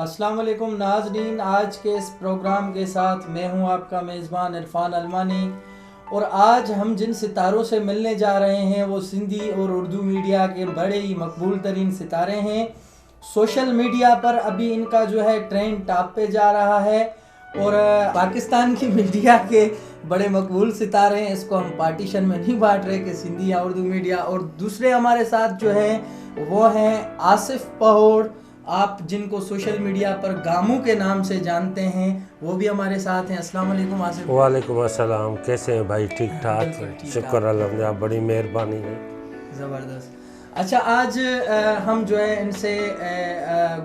अस्सलाम वालेकुम नाज़रीन, आज के इस प्रोग्राम के साथ मैं हूं आपका मेज़बान इरफान अलमानी। और आज हम जिन सितारों से मिलने जा रहे हैं वो सिंधी और उर्दू मीडिया के बड़े ही मकबूल तरीन सितारे हैं। सोशल मीडिया पर अभी इनका जो है ट्रेंड टॉप पे जा रहा है और पाकिस्तान की मीडिया के बड़े मकबूल सितारे हैं। इसको हम पार्टीशन में नहीं बांट रहे कि सिंधी या उर्दू मीडिया। और दूसरे हमारे साथ जो है वो हैं आसिफ पहोड़, आप जिनको सोशल मीडिया पर गामू के नाम से जानते हैं, वो भी हमारे साथ हैं। अस्सलाम वालेकुम आसिफ। वालेकुम अस्सलाम, कैसे हैं भाई? ठीक ठाक, शुक्र अल्हम्दुलिल्लाह, बड़ी मेहरबानी है। ज़बरदस्त। अच्छा, आज हम जो है इनसे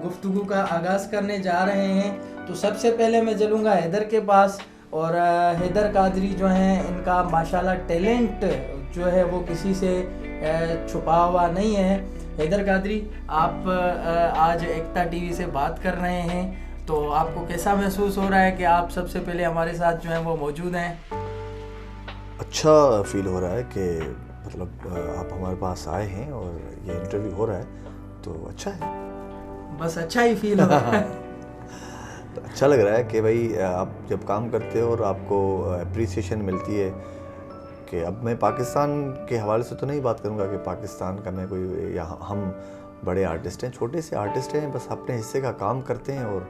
गुफ्तगू का आगाज़ करने जा रहे हैं। तो सबसे पहले मैं चलूँगा हैदर के पास। और हैदर कादरी जो हैं, इनका माशाल्लाह टैलेंट जो है वो किसी से छुपा हुआ नहीं है। हैदर कादरी, आप आज एकता टीवी से बात कर रहे हैं, तो आपको कैसा महसूस हो रहा है कि आप सबसे पहले हमारे साथ जो है वो मौजूद हैं? अच्छा फील हो रहा है कि मतलब आप हमारे पास आए हैं और ये इंटरव्यू हो रहा है, तो अच्छा है। बस अच्छा ही फील हो रहा है। तो अच्छा लग रहा है कि भाई आप जब काम करते हो और आपको अप्रिसिएशन मिलती है। कि अब मैं पाकिस्तान के हवाले से तो नहीं बात करूँगा कि पाकिस्तान का मैं कोई, या हम बड़े आर्टिस्ट हैं, छोटे से आर्टिस्ट हैं, बस अपने हिस्से का काम करते हैं और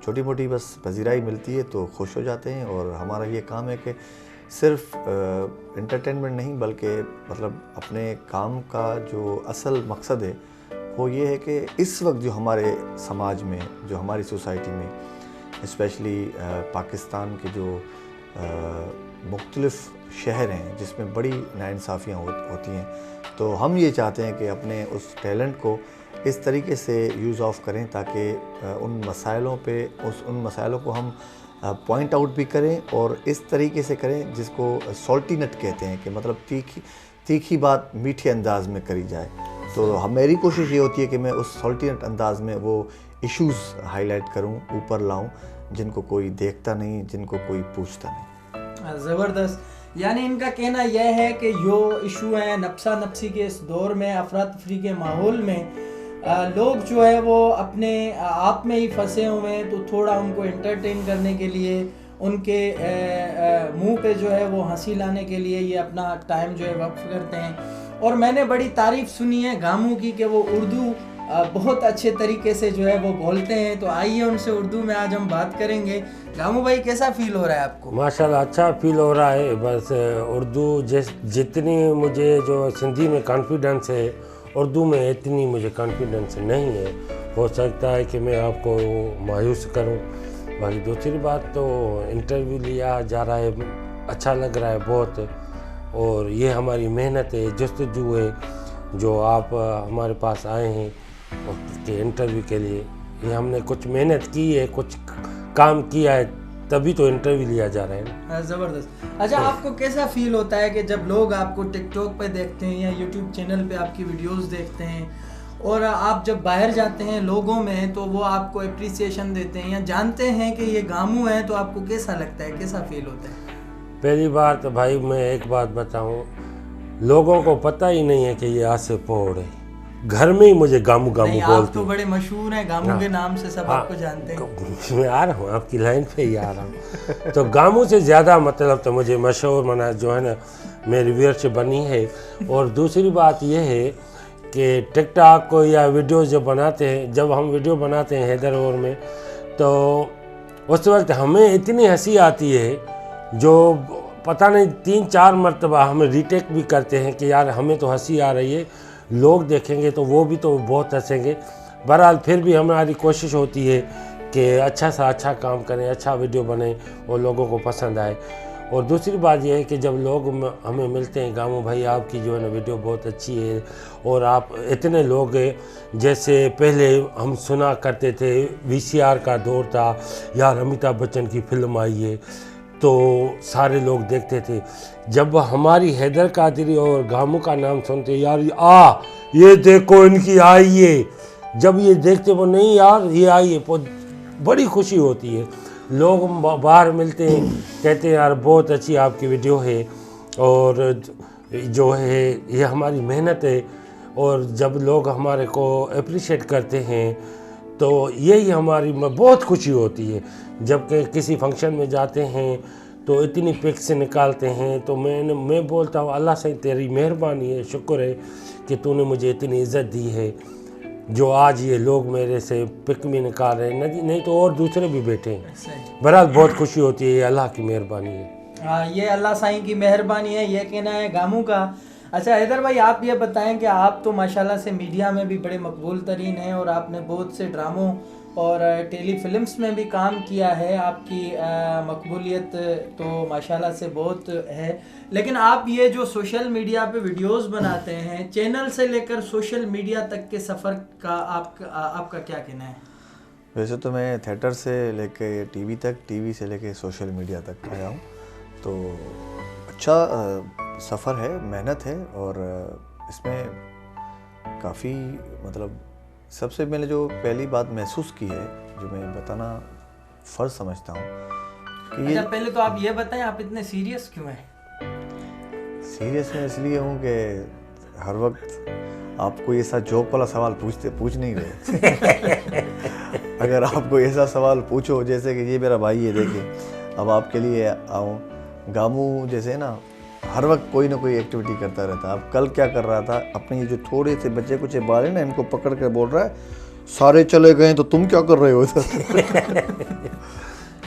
छोटी मोटी बस पजीराई मिलती है तो खुश हो जाते हैं। और हमारा ये काम है कि सिर्फ एंटरटेनमेंट नहीं, बल्कि मतलब अपने काम का जो असल मकसद है वो ये है कि इस वक्त जो हमारे समाज में, जो हमारी सोसाइटी में, स्पेशली पाकिस्तान के जो मुख्तलिफ़ शहर हैं जिसमें बड़ी नाइंसाफ़ियाँ होती हैं, तो हम ये चाहते हैं कि अपने उस टैलेंट को इस तरीके से यूज़ ऑफ करें ताकि उन मसाइलों को हम पॉइंट आउट भी करें और इस तरीके से करें जिसको सॉल्टी नट कहते हैं, कि मतलब तीखी बात मीठे अंदाज में करी जाए। तो मेरी कोशिश ये होती है कि मैं उस सॉल्टी नट अंदाज में वो इश्यूज़ हाईलाइट करूं, ऊपर लाऊं, जिनको कोई देखता नहीं, जिनको कोई पूछता नहीं। ज़बरदस्त। यानी इनका कहना यह है कि जो इशू है नफसा नफसी के इस दौर में, अफरा तफरी के माहौल में, लोग जो है वो अपने आप में ही फंसे हुए हैं, तो थोड़ा उनको एंटरटेन करने के लिए, उनके मुंह पे जो है वो हंसी लाने के लिए ये अपना टाइम जो है वक्फ करते हैं। और मैंने बड़ी तारीफ़ सुनी है गामू की कि वो उर्दू बहुत अच्छे तरीके से जो है वो बोलते हैं। तो आइए उनसे उर्दू में आज हम बात करेंगे। गामू भाई, कैसा फील हो रहा है आपको? माशाल्लाह अच्छा फील हो रहा है। बस उर्दू जितनी मुझे जो सिंधी में कॉन्फिडेंस है, उर्दू में इतनी मुझे कॉन्फिडेंस नहीं है। हो सकता है कि मैं आपको मायूस करूं। बाकी दूसरी बात तो इंटरव्यू लिया जा रहा है, अच्छा लग रहा है बहुत। और ये हमारी मेहनत है, जस्तजू है, जो आप हमारे पास आए हैं के इंटरव्यू के लिए। ये हमने कुछ मेहनत की है, कुछ काम किया है, तभी तो इंटरव्यू लिया जा रहा है। ज़बरदस्त। अच्छा, आपको कैसा फील होता है कि जब लोग आपको टिकटॉक पे देखते हैं या यूट्यूब चैनल पे आपकी वीडियोस देखते हैं, और आप जब बाहर जाते हैं लोगों में तो वो आपको अप्रिसिएशन देते हैं या जानते हैं कि ये गामू है, तो आपको कैसा लगता है, कैसा फील होता है? पहली बार तो भाई मैं एक बात बताऊं, लोगों को पता ही नहीं है कि ये आसिफ पहोड़ है। घर में ही मुझे गामू बोलते हैं। आप तो बड़े मशहूर हैं गामू के नाम से, सब आपको जानते हैं। मैं आ रहा हूँ आपकी लाइन पे ही आ रहा हूँ। तो गामू से ज़्यादा मतलब तो मुझे मशहूर मना जो है ना, मेरी व्यूअरशिप बनी है। और दूसरी बात यह है कि टिकटॉक को या वीडियो जो बनाते हैं, जब हम वीडियो बनाते हैं हैदर और में, तो उस वक्त हमें इतनी हंसी आती है जो पता नहीं 3-4 मरतबा हम रीटेक भी करते हैं कि यार हमें तो हंसी आ रही है, लोग देखेंगे तो वो भी तो बहुत हंसेंगे। बहरहाल फिर भी हमारी कोशिश होती है कि अच्छा सा अच्छा काम करें, अच्छा वीडियो बने और लोगों को पसंद आए। और दूसरी बात यह है कि जब लोग हमें मिलते हैं, गामू भाई आपकी जो है ना वीडियो बहुत अच्छी है, और आप इतने लोग, जैसे पहले हम सुना करते थे VCR का दौर था, यार अमिताभ बच्चन की फिल्म आई है तो सारे लोग देखते थे। जब हमारी हैदर कादरी और गामू का नाम सुनते, यार ये देखो इनकी आई है, जब ये देखते वो नहीं यार ये आई है, बड़ी खुशी होती है। लोग बाहर मिलते हैं, कहते हैं यार बहुत अच्छी आपकी वीडियो है, और जो है ये हमारी मेहनत है। और जब लोग हमारे को अप्रिशिएट करते हैं तो यही हमारी बहुत खुशी होती है जब किसी फंक्शन में जाते हैं तो इतनी पिक्स निकालते हैं। तो मैं बोलता हूँ अल्लाह से तेरी मेहरबानी है, शुक्र है कि तूने मुझे इतनी इज़्ज़त दी है जो आज ये लोग मेरे से पिक में निकाल रहे हैं, नहीं तो और दूसरे भी बैठे हैं। बहरहाल बहुत खुशी होती है, ये अल्लाह की मेहरबानी है। हाँ, ये अल्लाह साईं की मेहरबानी है, ये कहना है गामू का। अच्छा हैदर भाई, आप ये बताएं कि आप तो माशाल्लाह से मीडिया में भी बड़े मकबूल तरीन हैं और आपने बहुत से ड्रामों और टेली फिल्म्स में भी काम किया है, आपकी मकबूलियत तो माशाल्लाह से बहुत है। लेकिन आप ये जो सोशल मीडिया पे वीडियोस बनाते हैं, चैनल से लेकर सोशल मीडिया तक के सफ़र का आपका क्या कहना है? वैसे तो मैं थिएटर से लेके टीवी तक, टीवी से लेके सोशल मीडिया तक आया हूँ, तो अच्छा सफ़र है, मेहनत है और इसमें काफ़ी मतलब सबसे मैंने जो पहली बात महसूस की है, जो मैं बताना फ़र्ज समझता हूँ कि ये। अच्छा, पहले तो आप ये बताएं, आप इतने सीरियस क्यों हैं? सीरियस में इसलिए हूँ कि हर वक्त आपको ऐसा जोक वाला सवाल पूछ नहीं रहे। अगर आपको ऐसा सवाल पूछो जैसे कि ये मेरा भाई है, देखिए अब आपके लिए आऊँ, गामू जैसे ना हर वक्त कोई ना कोई एक्टिविटी करता रहता है। अब कल क्या कर रहा था, अपने ये जो थोड़े से बच्चे कुछ बाल है ना, इनको पकड़ कर बोल रहा है सारे चले गए तो तुम क्या कर रहे हो इधर।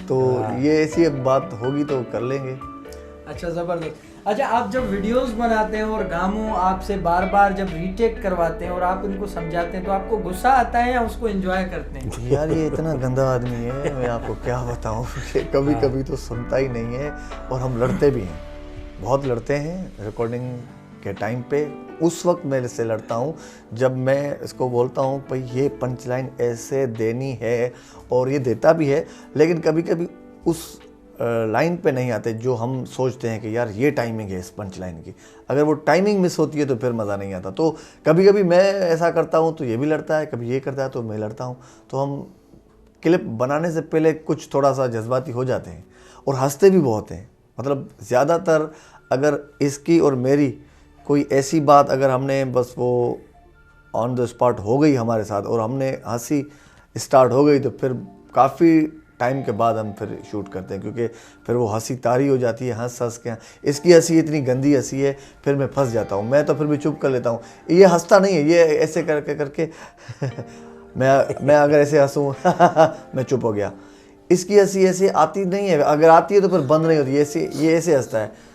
तो ये ऐसी एक बात होगी तो कर लेंगे। अच्छा, ज़बरदस्त। अच्छा, आप जब वीडियोस बनाते हैं और गामू आपसे बार बार जब रीटेक करवाते हैं और आप उनको समझाते हैं तो आपको गुस्सा आता है या उसको एंजॉय करते हैं? यार ये इतना गंदा आदमी है, मैं आपको क्या बताऊं, कभी कभी तो सुनता ही नहीं है और हम लड़ते भी हैं, बहुत लड़ते हैं रिकॉर्डिंग के टाइम पे। उस वक्त मैं इससे लड़ता हूँ जब मैं इसको बोलता हूँ भाई ये पंच लाइन ऐसे देनी है, और ये देता भी है, लेकिन कभी कभी उस लाइन पे नहीं आते जो हम सोचते हैं कि यार ये टाइमिंग है इस पंच लाइन की। अगर वो टाइमिंग मिस होती है तो फिर मज़ा नहीं आता। तो कभी कभी मैं ऐसा करता हूँ तो ये भी लड़ता है, कभी ये करता है तो मैं लड़ता हूँ। तो हम क्लिप बनाने से पहले कुछ थोड़ा सा जज्बाती हो जाते हैं और हंसते भी बहुत हैं। मतलब ज़्यादातर अगर इसकी और मेरी कोई ऐसी बात अगर हमने बस वो ऑन द स्पॉट हो गई हमारे साथ और हमने हंसी स्टार्ट हो गई तो फिर काफ़ी टाइम के बाद हम फिर शूट करते हैं, क्योंकि फिर वो हंसी तारी हो जाती है हंस हंस के। इसकी हंसी इतनी गंदी हंसी है, फिर मैं फंस जाता हूँ। मैं तो फिर भी चुप कर लेता हूँ, ये हंसता नहीं है, ये ऐसे करके करके मैं अगर ऐसे हंसूँ मैं चुप हो गया। इसकी हंसी ऐसे आती नहीं है, अगर आती है तो फिर बंद नहीं होती, ये ऐसे हंसता है।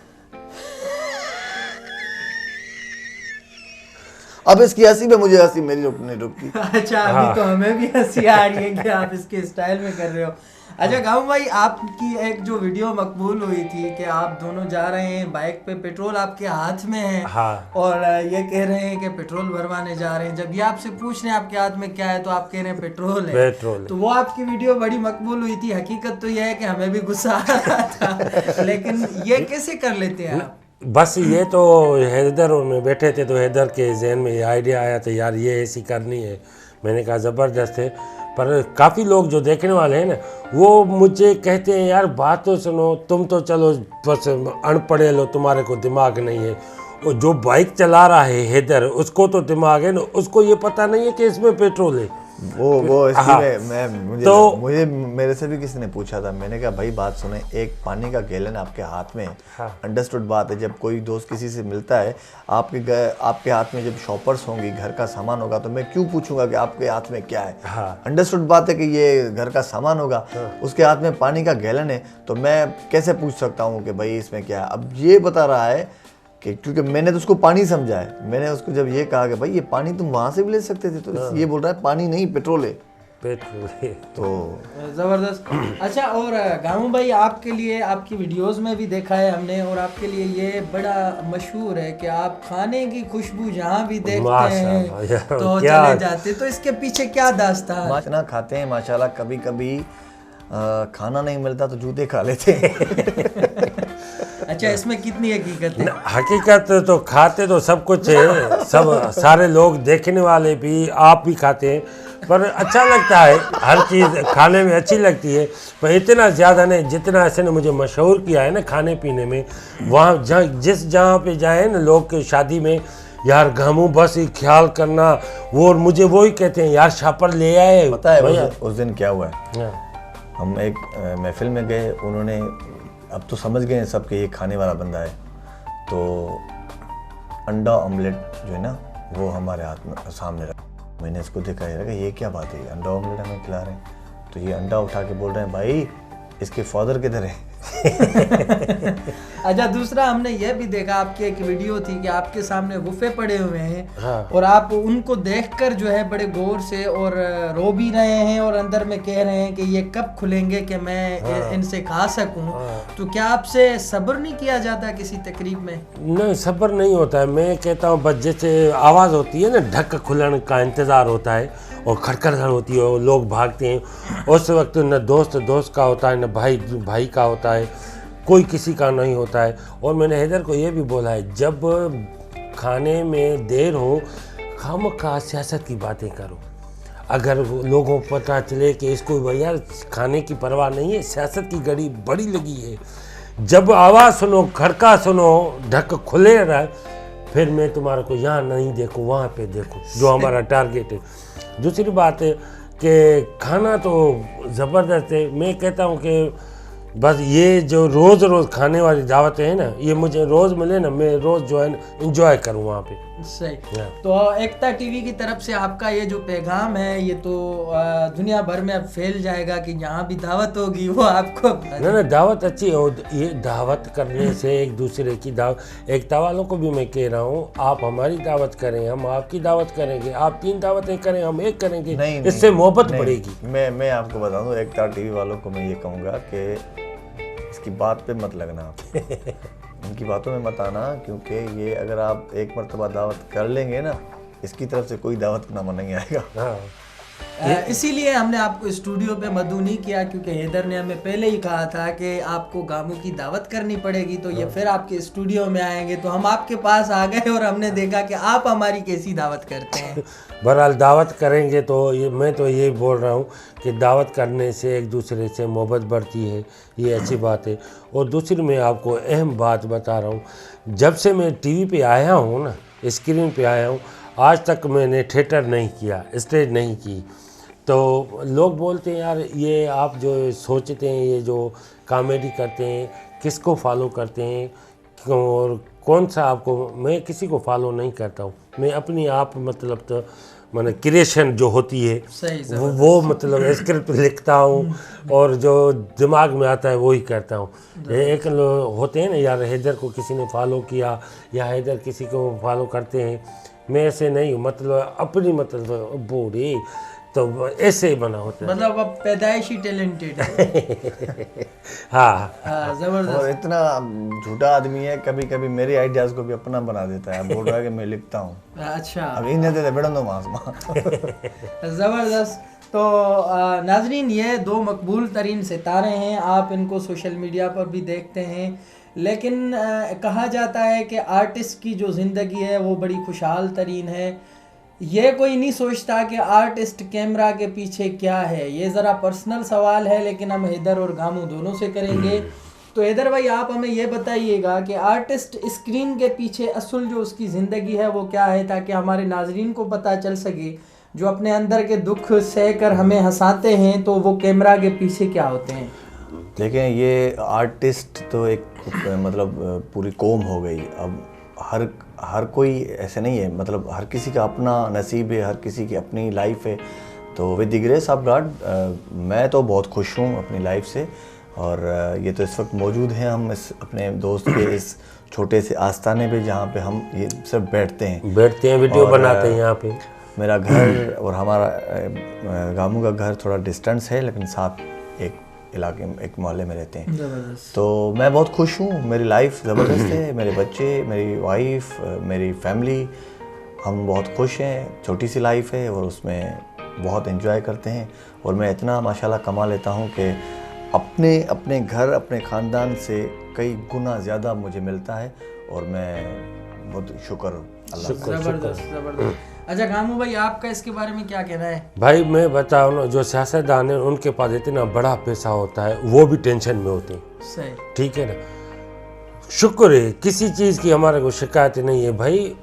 अब इसकी हंसी में मुझे हंसी मेरी नहीं रुकती। अच्छा, अभी तो हमें भी हंसी आ रही है कि आप इसके स्टाइल में कर रहे हो। अच्छा गामू भाई, आपकी एक जो वीडियो मकबूल हुई थी कि आप दोनों जा रहे हैं बाइक पे, पेट्रोल आपके हाथ में है। हाँ। और ये कह रहे हैं कि पेट्रोल भरवाने जा रहे हैं। जब ये आपसे पूछ रहे हैं आपके हाथ में क्या है तो आप कह रहे हैं पेट्रोल है। पेट्रोल। तो वो आपकी वीडियो बड़ी मकबूल हुई थी। हकीकत तो यह है कि हमें भी गुस्सा आ रहा था, लेकिन ये कैसे कर लेते हैं आप? बस ये तो हैदर और मैं बैठे थे तो हैदर के जहन में ये आइडिया आया था, यार ये ऐसी करनी है। मैंने कहा ज़बरदस्त है। पर काफ़ी लोग जो देखने वाले हैं ना वो मुझे कहते हैं यार बात तो सुनो, तुम तो चलो बस अनपढ़े लो, तुम्हारे को दिमाग नहीं है। और जो बाइक चला रहा है हैदर, उसको तो दिमाग है ना, उसको ये पता नहीं है कि इसमें पेट्रोल है। वो इसलिए मुझे मेरे से भी किसी ने पूछा था। मैंने कहा भाई बात सुने, एक पानी का गैलन आपके हाथ में है। हाँ। अंडरस्टूड बात है, जब कोई दोस्त किसी से मिलता है आपके हाथ में जब शॉपर्स होंगी, घर का सामान होगा, तो मैं क्यों पूछूंगा कि आपके हाथ में क्या है। हाँ। अंडरस्टूड बात है कि ये घर का सामान होगा। हाँ। उसके हाथ में पानी का गैलन है तो मैं कैसे पूछ सकता हूँ कि भाई इसमें क्या है। अब ये बता रहा है कि क्योंकि मैंने तो उसको पानी समझा है। मैंने उसको जब ये कहा कि भाई ये पानी तुम वहाँ से भी ले सकते थे, तो ये बोल रहा है पानी नहीं पेट्रोल है। पेट्रोल है। तो ज़बरदस्त। अच्छा, और गामू भाई आपके लिए, आपकी वीडियोस में भी देखा है हमने, और आपके लिए ये बड़ा मशहूर है कि आप खाने की खुशबू जहाँ भी देखते हैं तो चले जाते। तो इसके पीछे क्या दास्तान? इतना खाते हैं माशाल्लाह, कभी कभी खाना नहीं मिलता तो जूते खा लेते हैं। अच्छा, इसमें कितनी हकीकत है? हकीकत तो खाते तो सब कुछ है, सब सारे लोग देखने वाले भी, आप भी खाते हैं, पर अच्छा लगता है, हर चीज़ खाने में अच्छी लगती है, पर इतना ज़्यादा नहीं जितना ऐसे ने मुझे मशहूर किया है ना खाने पीने में। वहाँ जहाँ पे जाए ना लोग के शादी में, यार गामू बस ये ख्याल करना वो, और मुझे वही कहते हैं यार छापर ले आए। पता है भैया उस दिन क्या हुआ है? हम एक महफिल में गए, उन्होंने अब तो समझ गए सब कि ये खाने वाला बंदा है, तो अंडा ऑमलेट जो है ना वो हमारे हाथ में सामने रखा। मैंने इसको देखा, ये क्या बात है, अंडा ऑमलेट हमें खिला रहे हैं। तो ये अंडा उठा के बोल रहे हैं भाई इसके फादर किधर है? अच्छा, दूसरा हमने ये भी देखा, आपकी एक वीडियो थी कि आपके सामने गुफे पड़े हुए हैं। हाँ। और आप उनको देखकर जो है बड़े गौर से और रो भी रहे हैं और अंदर में कह रहे हैं कि ये कब खुलेंगे कि मैं इनसे खा सकूं। तो क्या आपसे सब्र नहीं किया जाता किसी तकरीब में? नहीं, सब्र नहीं होता है। मैं कहता हूँ बस जैसे आवाज़ होती है ना, ढक खुलने का इंतज़ार होता है और खड़खड़ होती है और लोग भागते हैं, उस वक्त न दोस्त का होता है, न भाई का होता है, कोई किसी का नहीं होता है। और मैंने हैदर को ये भी बोला है, जब खाने में देर हो खामखा सियासत की बातें करो। अगर लोगों को पता चले कि इसको भैया खाने की परवाह नहीं है, सियासत की घड़ी बड़ी लगी है, जब आवाज़ सुनो, खड़का सुनो, ढक खुले रहा, फिर मैं तुम्हारे को यहाँ नहीं देखूँ वहाँ पे देखूँ, जो हमारा टारगेट है। दूसरी बात है कि खाना तो ज़बरदस्त है। मैं कहता हूँ कि बस ये जो रोज़ खाने वाली दावतें हैं ना, ये मुझे रोज़ मिले ना, मैं रोज़ जो है ना इंजॉय करूँ वहाँ पे। सही। तो एकता टीवी की तरफ से आपका ये जो पैगाम है, ये तो दुनिया भर में अब फैल जाएगा कि यहाँ भी दावत होगी, वो आपको ना दावत अच्छी हो। ये दावत करने से एक दूसरे की दावत, एकता वालों को भी मैं कह रहा हूँ, आप हमारी दावत करें, हम आपकी दावत करेंगे, आप 3 दावतें करें, हम 1 करेंगे, इससे मोहब्बत बढ़ेगी। मैं आपको बता दूँ, एकता टीवी वालों को मैं ये कहूँगा कि इसकी बात पे मत लगना आप। इनकी बातों में मत आना, क्योंकि ये अगर आप एक मरतबा दावत कर लेंगे ना, इसकी तरफ से कोई दावत का नामा नहीं आएगा। हाँ। इसीलिए हमने आपको स्टूडियो पे मदऊ नहीं किया, क्योंकि हैदर ने हमें पहले ही कहा था कि आपको गामू की दावत करनी पड़ेगी, तो ये फिर आपके स्टूडियो में आएंगे। तो हम आपके पास आ गए और हमने देखा कि आप हमारी कैसी दावत करते हैं। बहरहाल दावत करेंगे तो मैं तो ये बोल रहा हूँ कि दावत करने से एक दूसरे से मोहब्बत बढ़ती है, ये अच्छी बात है। और दूसरी मैं आपको अहम बात बता रहा हूँ, जब से मैं टीवी पे आया हूँ ना, स्क्रीन पे आया हूँ, आज तक मैंने थिएटर नहीं किया, स्टेज नहीं की। तो लोग बोलते हैं यार ये आप जो सोचते हैं, ये जो कॉमेडी करते हैं, किसको फॉलो करते हैं और कौन सा आपको? मैं किसी को फॉलो नहीं करता हूँ, मैं अपनी आप मतलब तो मैंने क्रिएशन जो होती है वो मतलब स्क्रिप्ट लिखता हूँ और जो दिमाग में आता है वो ही करता हूँ। एक लोग होते हैं ना यार, हैदर को किसी ने फॉलो किया या हैदर किसी को फॉलो करते हैं, मैं ऐसे नहीं हूँ, मतलब अपनी मतलब बूढ़ी तो ऐसे ही बना होता है, मतलब अब पैदाइशी टैलेंटेड है। हाँ जबरदस्त। और इतना झूठा आदमी है, कभी कभी मेरे आइडियाज को भी अपना बना देता है, बोल रहा है कि मैं लिखता हूँ। अच्छा, अब इन्हें दे बेड़न दो मास। ज़बरदस्त। तो नाजरीन, ये 2 मकबूल तरीन सितारे हैं, आप इनको सोशल मीडिया पर भी देखते हैं, लेकिन कहा जाता है कि आर्टिस्ट की जो ज़िंदगी है वो बड़ी खुशहाल तरीन है। ये कोई नहीं सोचता कि आर्टिस्ट कैमरा के पीछे क्या है। ये ज़रा पर्सनल सवाल है, लेकिन हम हैदर और गामू दोनों से करेंगे। तो हैदर भाई, आप हमें ये बताइएगा कि आर्टिस्ट स्क्रीन के पीछे असल जो उसकी ज़िंदगी है वो क्या है, ताकि हमारे नाजरीन को पता चल सके, जो अपने अंदर के दुख सह कर हमें हंसाते हैं, तो वो कैमरा के पीछे क्या होते हैं। देखें, ये आर्टिस्ट तो एक मतलब पूरी कौम हो गई। अब हर कोई ऐसे नहीं है, मतलब हर किसी का अपना नसीब है, हर किसी की अपनी लाइफ है। तो with the grace of God मैं तो बहुत खुश हूँ अपनी लाइफ से। और ये तो इस वक्त मौजूद हैं हम इस अपने दोस्त के इस छोटे से आस्थाने पे, जहाँ पे हम ये सब बैठते हैं वीडियो बनाते हैं। यहाँ पे मेरा घर और हमारा गामू का घर थोड़ा डिस्टेंस है, लेकिन साथ एक इलाके में, एक मोहल्ले में रहते हैं। तो मैं बहुत खुश हूँ, मेरी लाइफ ज़बरदस्त है, मेरे बच्चे, मेरी वाइफ, मेरी फैमिली, हम बहुत खुश हैं। छोटी सी लाइफ है और उसमें बहुत एंजॉय करते हैं। और मैं इतना माशाल्लाह कमा लेता हूँ कि अपने घर, अपने ख़ानदान से कई गुना ज़्यादा मुझे मिलता है। और मैं बहुत शुक्र अल्लाह का। ज़बरदस्त। अच्छा गामू भाई, आपका इसके बारे में क्या कहना है? भाई मैं बताऊँ ना, जो सियासतदान है उनके पास इतना बड़ा पैसा होता है, वो भी टेंशन में होते हैं। सही, ठीक है ना, शुक्र है किसी चीज़ की हमारे को शिकायत नहीं है। भाई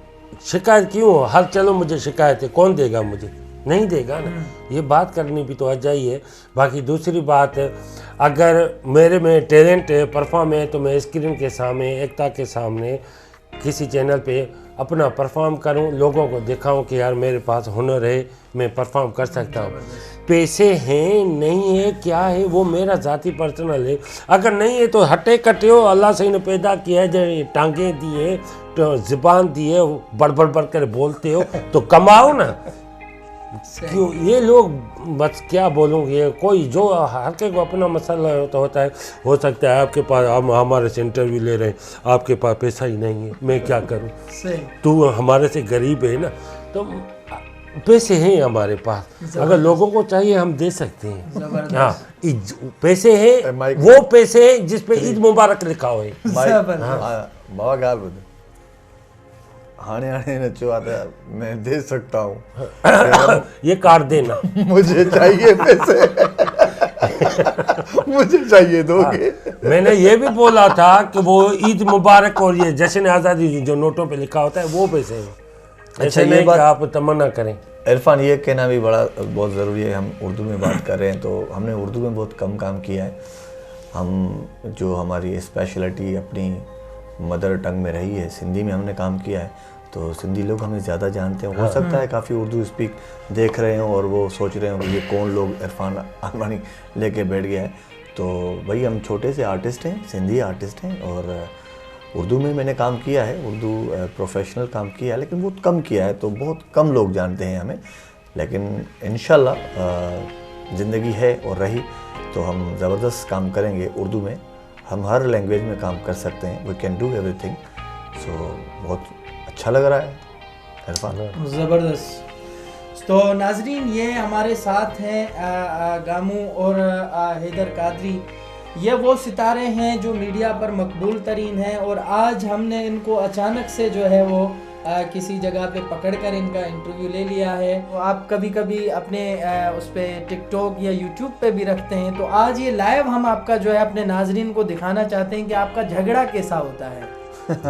शिकायत क्यों हो? हर चलो मुझे शिकायत है, कौन देगा मुझे? नहीं देगा ना। ये बात करनी भी तो अजा ही है। बाकी दूसरी बात, अगर मेरे में टैलेंट है, परफॉर्म है, तो मैं स्क्रीन के सामने, एकता के सामने, किसी चैनल पे अपना परफॉर्म करूं, लोगों को दिखाऊं कि यार मेरे पास हुनर है, मैं परफॉर्म कर सकता हूं। पैसे हैं नहीं है क्या है वो मेरा ज़ाती पर्सनल है। अगर नहीं है तो हटे कटे हो, अल्लाह से इन्हें पैदा किया है, जो टांगें दी है, तो ज़ुबान दी है, बड़ बड़ बड़ कर बोलते हो तो कमाओ ना। क्यों ये लोग, बस क्या बोलूँगे, कोई जो हर के को अपना मसला होता है। हो सकता है आपके पास, हम हमारे से इंटरव्यू ले रहे हैं, आपके पास पैसा ही नहीं है, मैं क्या करूँ? तू हमारे से गरीब है ना, तो पैसे हैं हमारे पास, अगर लोगों को चाहिए हम दे सकते हैं। हाँ, पैसे हैं, वो पैसे हैं जिस पे ईद मुबारक लिखा हुआ है। बाबा गाल बोलते हाने हाने नचो आता है, मैं दे सकता हूँ। ये कार्ड देना। मुझे चाहिए पैसे। मुझे चाहिए, दोगे? मैंने ये भी बोला था कि वो ईद मुबारक और ये जश्न आज़ादी जो नोटों पे लिखा होता है वो पैसे हैं। अच्छा, ये बात आप तमन्ना करें। इरफान, ये कहना भी बहुत ज़रूरी है। हम उर्दू में बात कर रहे हैं तो हमने उर्दू में बहुत कम काम किया है। हम जो हमारी स्पेशलिटी अपनी मदर टंग में रही है, सिंधी में हमने काम किया है, तो सिंधी लोग हमें ज़्यादा जानते हैं। हो सकता है काफ़ी उर्दू स्पीक देख रहे हों और वो सोच रहे हों कि ये कौन लोग इरफान अल्मानी लेके बैठ गया है। तो भाई हम छोटे से आर्टिस्ट हैं, सिंधी आर्टिस्ट हैं, और उर्दू में मैंने काम किया है, उर्दू प्रोफेशनल काम किया है, लेकिन बहुत कम किया है, तो बहुत कम लोग जानते हैं हमें। लेकिन इंशाल्लाह ज़िंदगी है और रही तो हम ज़बरदस्त काम करेंगे उर्दू में। हम हर लैंग्वेज में काम कर सकते हैं, वी कैन डू एवरीथिंग। सो बहुत अच्छा लग रहा है इरफान। ज़बरदस्त। तो नाजरीन, ये हमारे साथ हैं गामू और हैदर कादरी। ये वो सितारे हैं जो मीडिया पर मकबूल तरीन हैं, और आज हमने इनको अचानक से जो है वो किसी जगह पे पकड़कर इनका इंटरव्यू ले लिया है। तो आप कभी कभी अपने उस पर टिकटॉक या यूट्यूब पे भी रखते हैं, तो आज ये लाइव हम आपका जो है अपने नाजरीन को दिखाना चाहते हैं कि आपका झगड़ा कैसा होता है।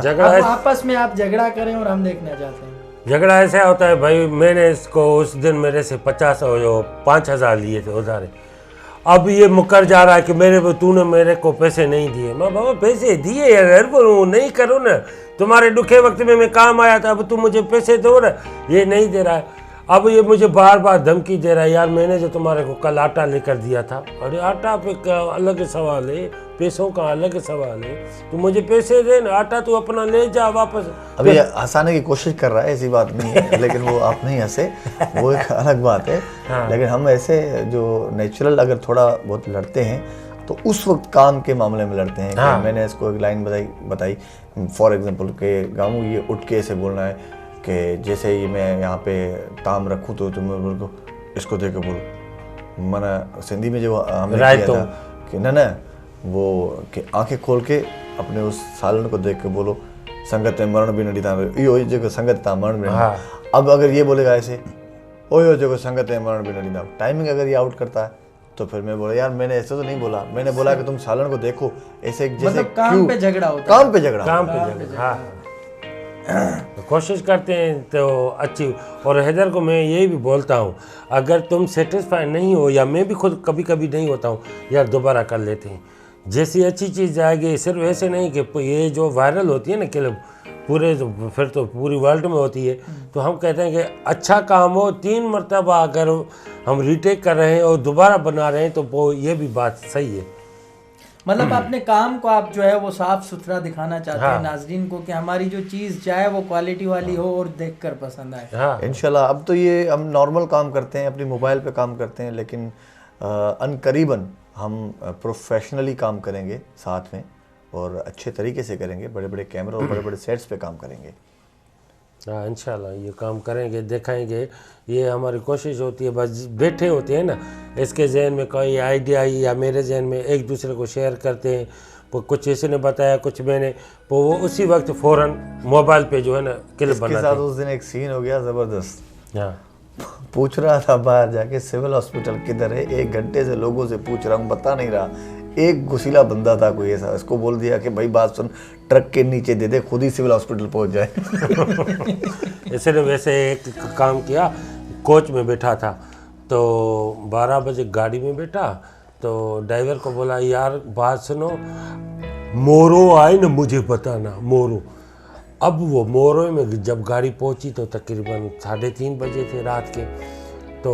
झगड़ा आपस में आप झगड़ा करें और हम देखना चाहते हैं। झगड़ा ऐसा होता है भाई, मैंने इसको उस दिन मेरे से 5,000 लिए थे उधारे। अब ये मुकर जा रहा है कि तूने मेरे को पैसे नहीं दिए। मैं बाबा पैसे दिए यार, नहीं करो ना, तुम्हारे दुखे वक्त में मैं काम आया था, अब तुम मुझे पैसे दो ना। ये नहीं दे रहा है। अब ये मुझे बार बार धमकी दे रहा है, यार मैंने जो तुम्हारे को कल आटा लेकर दिया था, अरे आटा पे का अलग सवाल है, पैसों का अलग सवाल है, तू मुझे पैसे दे ना, आटा तू अपना ले जा वापस। अभी हंसाने की कोशिश कर रहा है, ऐसी बात नहीं है, लेकिन वो आप नहीं हंसे, वो एक अलग बात है। हाँ। लेकिन हम ऐसे जो नेचुरल अगर थोड़ा बहुत लड़ते हैं तो उस वक्त काम के मामले में लड़ते हैं। हाँ। मैंने इसको एक लाइन बताई फॉर एग्जाम्पल के गामू ये उठ के ऐसे बोलना है कि जैसे ही मैं यहाँ पे ताम रखूँ तो तुम बोलो इसको देख के बोलो। मैंने सिंधी में जो हमने किया था कि ना वो कि आंखें खोल के अपने उस सालन को देख के बोलो संगत में मरण भी नहीं था, यो जो संगत था मरण भी नहीं। हाँ। अब अगर ये बोलेगा ऐसे ओ जो संगत में मरण भी नहीं था, टाइमिंग अगर ये आउट करता है तो फिर मैं बोला यार मैंने ऐसे तो नहीं बोला, मैंने बोला कि तुम सालन को देखो ऐसे जैसे मतलब काम पे झगड़ा होता है। काम पे झगड़ा। हाँ, तो कोशिश करते हैं तो अच्छी। और हैदर को मैं यही भी बोलता हूँ, अगर तुम सेटिस्फाई नहीं हो, या मैं भी खुद कभी कभी नहीं होता हूँ, यार दोबारा कर लेते हैं। जैसी अच्छी चीज़ जाएगी, सिर्फ ऐसे नहीं कि ये जो वायरल होती है ना कि पूरे फिर तो पूरी वर्ल्ड में होती है, तो हम कहते हैं कि अच्छा काम हो 3 मरतबा अगर हम रीटेक कर रहे हैं और दोबारा बना रहे हैं तो वो ये भी बात सही है। मतलब अपने काम को आप जो है वो साफ सुथरा दिखाना चाहते हैं नाजरीन को कि हमारी जो चीज़ चाहे वो क्वालिटी वाली हो और देखकर पसंद आए। इंशाल्लाह अब तो ये हम नॉर्मल काम करते हैं, अपनी मोबाइल पे काम करते हैं, लेकिन अनकरीबन हम प्रोफेशनली काम करेंगे साथ में और अच्छे तरीके से करेंगे, बड़े बड़े कैमरे और बड़े बड़े सेट्स पे काम करेंगे। हाँ इंशाल्लाह ये काम करेंगे, दिखाएंगे। ये हमारी कोशिश होती है, बस बैठे होते हैं ना, इसके जहन में कोई आइडिया आई या मेरे जहन में, एक दूसरे को शेयर करते हैं। वो कुछ इसी ने बताया, कुछ मैंने, वो उसी वक्त फ़ौरन मोबाइल पे जो है ना क्लिप बनाते हैं। इसके साथ उस दिन एक सीन हो गया ज़बरदस्त। हाँ पूछ रहा था बाहर जाके सिविल हॉस्पिटल किधर है, 1 घंटे से लोगों से पूछ रहा हूँ, बता नहीं रहा। एक घुसीला बंदा था कोई ऐसा, उसको बोल दिया कि भाई बात सुन, ट्रक के नीचे दे दे, खुद ही सिविल हॉस्पिटल पहुंच जाए। ऐसे ने वैसे एक काम किया, कोच में बैठा था तो 12 बजे गाड़ी में बैठा तो ड्राइवर को बोला यार बात सुनो, मोरो आए ना मुझे बताना, मोरो। अब वो मोरो में जब गाड़ी पहुंची तो तकरीबन 3:30 बजे थे रात के। तो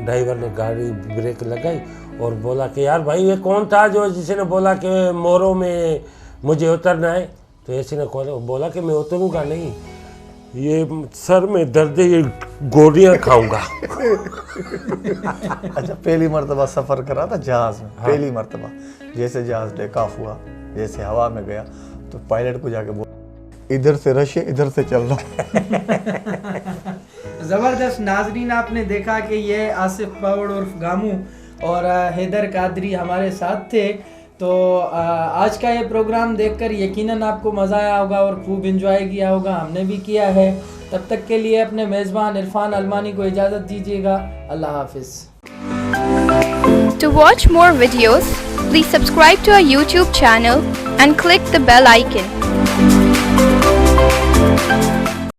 ड्राइवर ने गाड़ी ब्रेक लगाई और बोला कि यार भाई ये कौन था जो जिसने बोला कि मोरो में मुझे उतरना है। तो ऐसे ने बोला कि मैं उतरूँगा नहीं, ये सर में दर्द है, ये गोलियां खाऊंगा। अच्छा, पहली मर्तबा सफ़र करा था जहाज़ में। हाँ। पहली मर्तबा जैसे जहाज़ टेक ऑफ हुआ, जैसे हवा में गया तो पायलट को जाके बोला इधर से रश है, इधर से चल रहा। ज़बरदस्त। नाजरीन, आपने देखा कि ये आसिफ पवड़ उर्फ गामू और हैदर कादरी हमारे साथ थे। तो आज का ये प्रोग्राम देखकर यकीनन आपको मज़ा आया होगा और खूब इंजॉय किया होगा, हमने भी किया है। तब तक के लिए अपने मेज़बान इरफान अलमानी को इजाज़त दीजिएगा। अल्लाह हाफिज़। To watch more videos, please subscribe to our YouTube channel and click the bell icon.